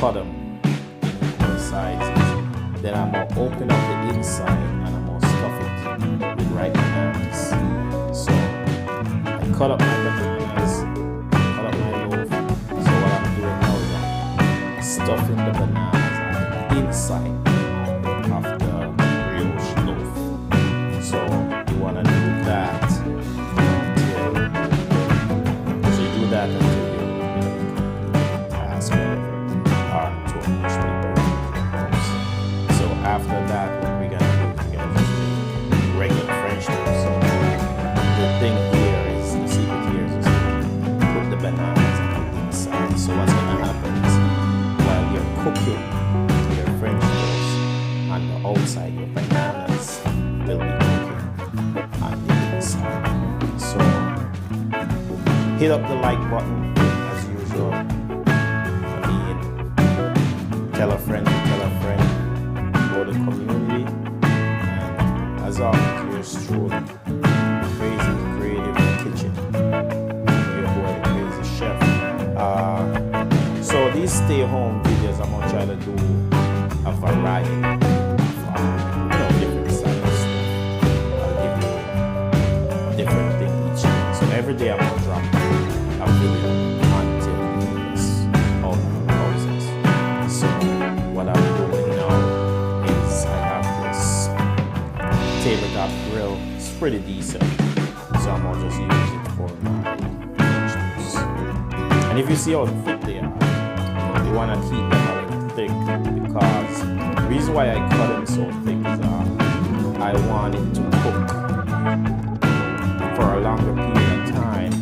cut them in equal sizes. Then I'm gonna open up the inside and I'm gonna stuff it with ripe bananas. So I cut up my bananas, cut up my loaf. So what I'm doing now is I'm stuffing the bananas on the inside of the brioche loaf. So you wanna do that until you pass whatever or to a much paper. So after that, what we're gonna do, we're gonna just make regular French toast. So the thing here is, the secret here is just put the bananas on the inside. So what's gonna happen is while you're cooking your French toast on the outside, your bananas will be cooking on the inside. So hit up the like button as usual. Tell a friend, grow the community, and as always, yours truly, Crazy Creative Kitchen, your boy, the Crazy Chef. So these stay-home videos, I'm gonna try to do a variety of, different styles. I'll give you a different thing each time. So every day I'm gonna drop a video until it's all process. So what I'm doing now is I have this tabletop grill. It's pretty decent, so I'm gonna just use it for my vegetables. And if you see how thick they are, you wanna keep them a little thick because the reason why I cut them so thick is I want it to cook for a longer period of time.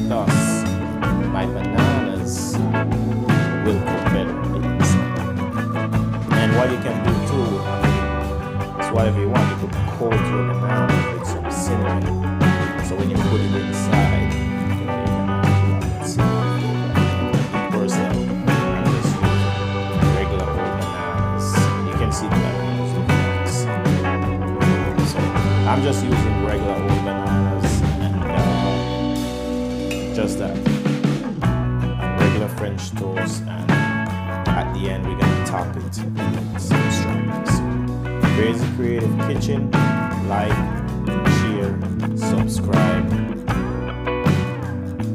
Thus, my bananas will cook better. And what you can do too is whatever you want. You could coat your banana with some cinnamon. So when you put it inside, you can have cinnamon. Personally, I'm just using regular old bananas. You can see the bananas look nice. So I'm just using regular old bananas and just that. Regular French toast, and at the end we're gonna top it with some strawberries. Crazy Creative Kitchen, like, share, subscribe,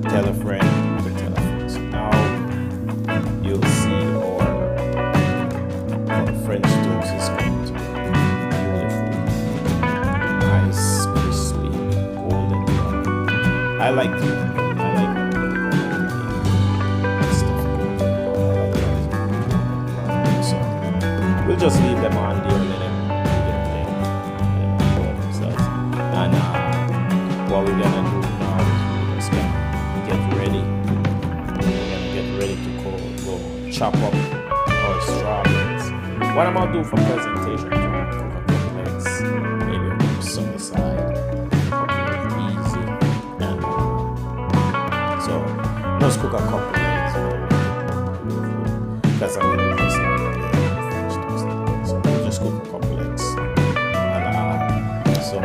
tell a friend to tell a friend. So now you'll see our French toast is going to be beautiful, nice, crispy, golden brown. I like we'll just leave them on there and let them cook themselves. And what we're gonna do now is we're just gonna get ready. We're gonna get ready to go chop up our strawberries. What I'm gonna do for presentation, I'm gonna cook a couple eggs, maybe a little some aside, easy. And so let's cook a couple eggs because I'm gonna do this. Cook a couple eggs, and so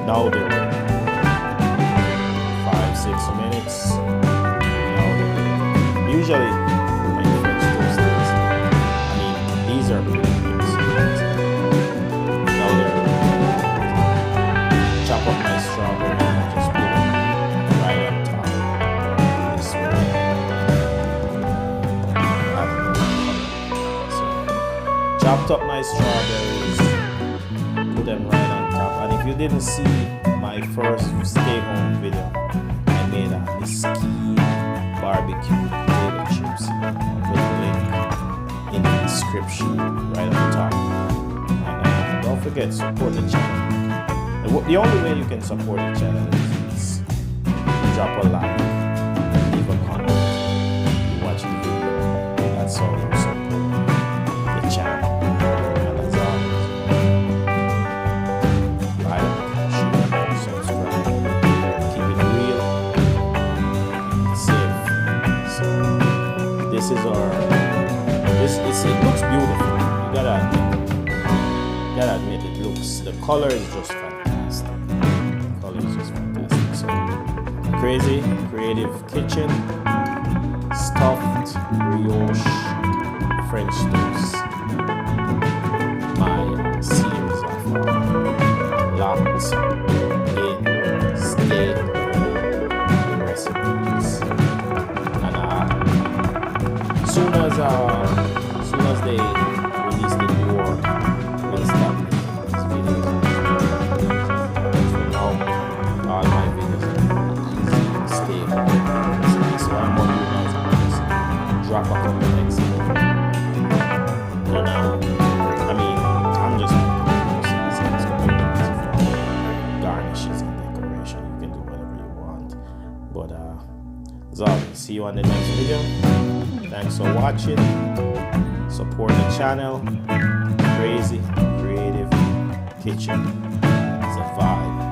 now they're 5-6 minutes. Now they're usually my French toasters. I mean, these are pretty good. Now they're chop up my strawberry and just put it right on top. This way. Chopped up my strawberries, put them right on top. And if you didn't see my first stay home video, I made a Wisk barbecue potato chips. I'll put the link in the description right on top. And don't forget, support the channel. The only way you can support the channel is drop a like, leave a comment, you watch the video. That's all you support the channel. It looks beautiful. You gotta admit, it looks. The color is just fantastic. The color is just fantastic. So, Crazy Creative Kitchen, stuffed brioche French toast, my series of locked in steak recipes. And soon as they release the more, we'll start making these videos. For now, all my videos are steak recipes. So I'm going to just drop a couple next week. And I mean, I'm just garnishes and decoration. You can do whatever you want. But so see you on the next video. Thanks for watching. Support the channel. Crazy Creative Kitchen. It's a vibe.